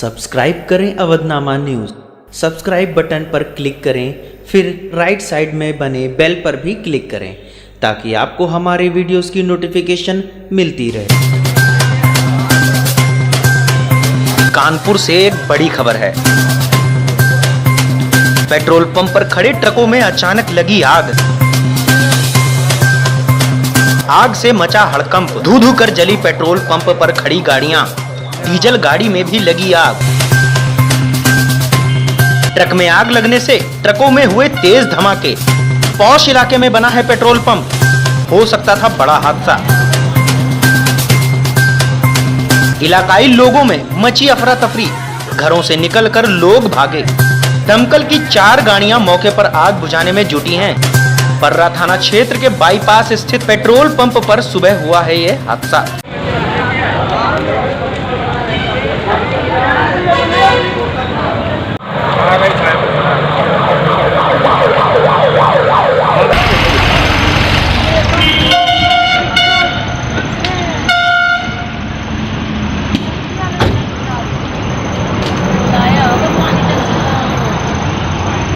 Subscribe करें Avadhnama news. Subscribe button पर click करें, फिर राइट साइड में बने बेल पर भी क्लिक करें ताकि आपको हमारे वीडियोस की नोटिफिकेशन मिलती रहे। कानपुर से एक बड़ी खबर है। पेट्रोल पंप पर खड़े ट्रकों में अचानक लगी आग। आग से मचा हड़कंप, धू धू कर जली पेट्रोल पंप पर खड़ी गाड़ियां। डीजल गाड़ी में भी लगी आग। ट्रक में आग लगने से ट्रकों में हुए तेज धमाके। पौष इलाके में बना है पेट्रोल पंप, हो सकता था बड़ा हादसा। इलाकाई लोगों में मची अफरा तफरी, घरों से निकलकर लोग भागे। दमकल की 4 गाड़ियां मौके पर आग बुझाने में जुटी हैं। पर्रा थाना क्षेत्र के बाईपास स्थित पेट्रोल पंप पर सुबह हुआ है ये हादसा।